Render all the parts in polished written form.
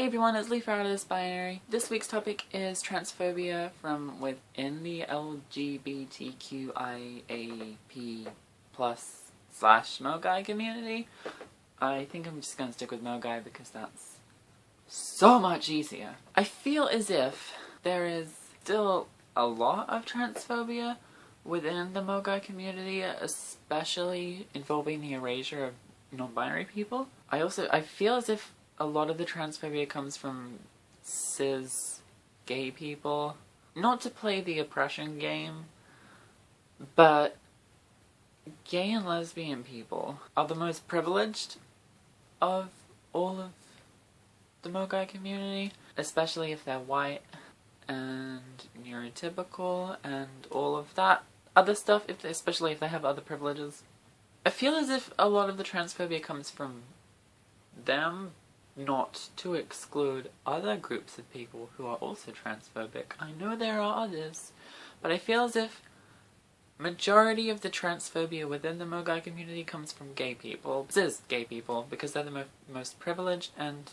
Hey everyone, it's Leigh from This Binary. This week's topic is transphobia from within the LGBTQIAP+ slash Mogai community. I think I'm just gonna stick with Mogai because that's so much easier. I feel as if there is still a lot of transphobia within the Mogai community, especially involving the erasure of non-binary people. I feel as if a lot of the transphobia comes from cis gay people. Not to play the oppression game, but gay and lesbian people are the most privileged of all of the Mogai community, especially if they're white and neurotypical and all of that other stuff, especially if they have other privileges. I feel as if a lot of the transphobia comes from them, not to exclude other groups of people who are also transphobic. I know there are others, but I feel as if majority of the transphobia within the Mogai community comes from gay people, cis gay people, because they're the most privileged, and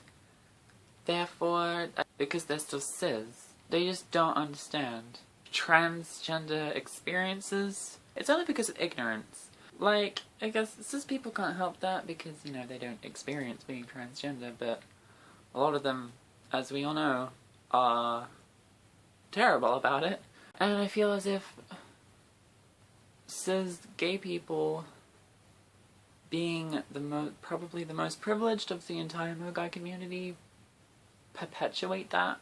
therefore, because they're still cis, they just don't understand transgender experiences. It's only because of ignorance. Like, I guess cis people can't help that because, you know, they don't experience being transgender, but a lot of them, as we all know, are terrible about it. And I feel as if cis gay people, being probably the most privileged of the entire Mogai community, perpetuate that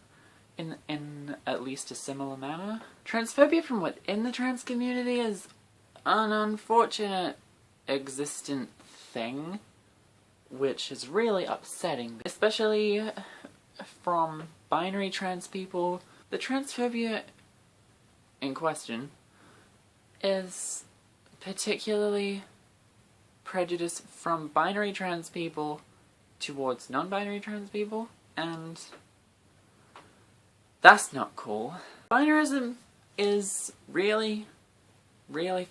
in at least a similar manner. Transphobia from within the trans community is an unfortunate existent thing, which is really upsetting, especially from binary trans people. The transphobia in question is particularly prejudice from binary trans people towards non-binary trans people, and that's not cool. Binarism is really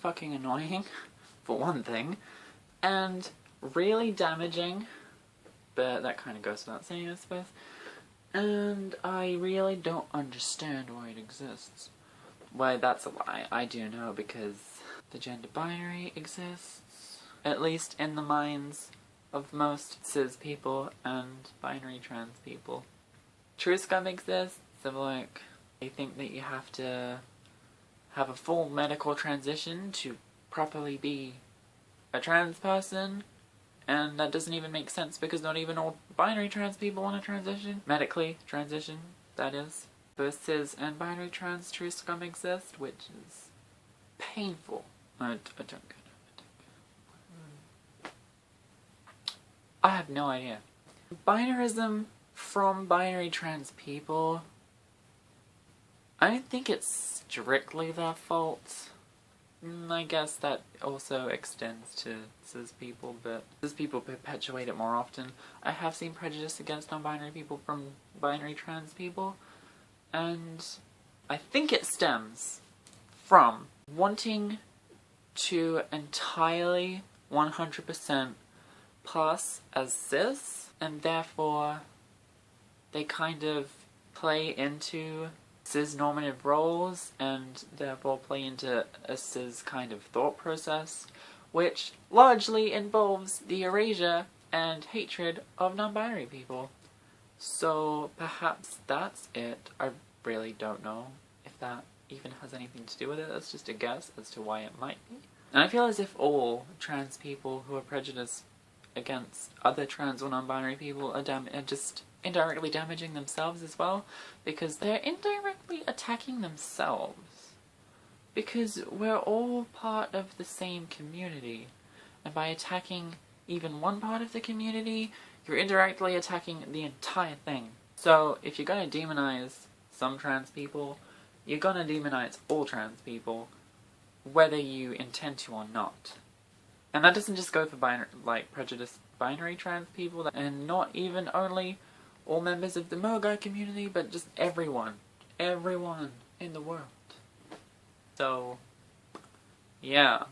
fucking annoying, for one thing, and really damaging, but that kind of goes without saying, I suppose, and I really don't understand why it exists. Why, that's a lie. I do know, because the gender binary exists, at least in the minds of most cis people and binary trans people. True scum exists, so like, they think that you have to have a full medical transition to properly be a trans person, and that doesn't even make sense because not even all binary trans people want to transition. Medically transition, that is. Both cis and binary trans true scum exist, which is painful. I don't get it. I have no idea. Binarism from binary trans people, I don't think it's strictly their fault. I guess that also extends to cis people, but cis people perpetuate it more often. I have seen prejudice against non-binary people from binary trans people, and I think it stems from wanting to entirely 100% pass as cis, and therefore they kind of play into cis-normative roles, and therefore play into a cis kind of thought process, which largely involves the erasure and hatred of non-binary people. So perhaps that's it. I really don't know if that even has anything to do with it. That's just a guess as to why it might be. And I feel as if all trans people who are prejudiced against other trans or non-binary people are just indirectly damaging themselves as well, because they're indirectly attacking themselves. Because we're all part of the same community, and by attacking even one part of the community, you're indirectly attacking the entire thing. So if you're gonna demonize some trans people, you're gonna demonize all trans people, whether you intend to or not. And that doesn't just go for prejudiced binary trans people, and not even only all members of the Mogai community, but just everyone in the world. So, yeah.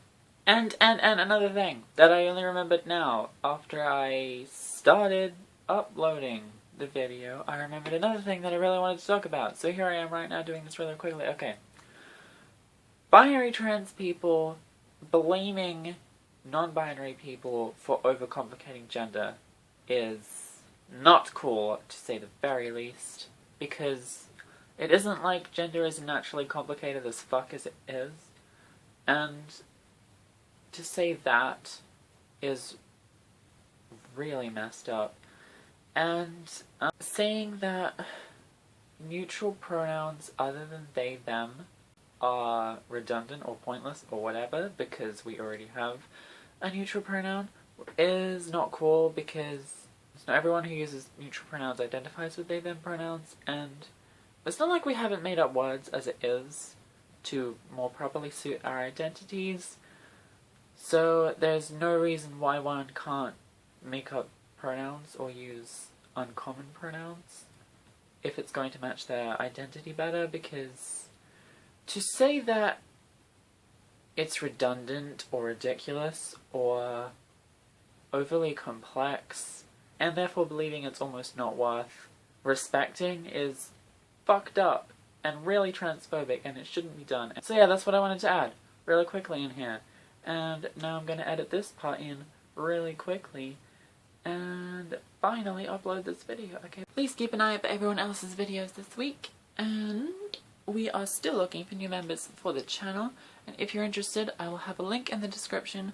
And another thing that I only remembered now, after I started uploading the video, I remembered another thing that I really wanted to talk about. So here I am right now doing this really quickly. Okay. Binary trans people blaming non-binary people for overcomplicating gender is not cool, to say the very least, because it isn't like gender is naturally complicated as fuck as it is, and to say that is really messed up. And saying that neutral pronouns other than they, them are redundant or pointless or whatever because we already have a neutral pronoun is not cool, because not everyone who uses neutral pronouns identifies with they, them pronouns, and it's not like we haven't made up words as it is to more properly suit our identities, so there's no reason why one can't make up pronouns or use uncommon pronouns if it's going to match their identity better, because to say that it's redundant or ridiculous or overly complex and therefore believing it's almost not worth respecting is fucked up and really transphobic, and it shouldn't be done. So yeah, that's what I wanted to add really quickly in here. And now I'm going to edit this part in really quickly and finally upload this video. Okay, please keep an eye out for everyone else's videos this week, and we are still looking for new members for the channel, and if you're interested, I will have a link in the description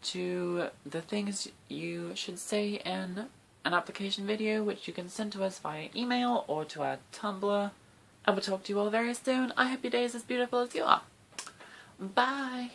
to the things you should say in an application video, which you can send to us via email or to our Tumblr. I will talk to you all very soon. I hope your day is as beautiful as you are. Bye!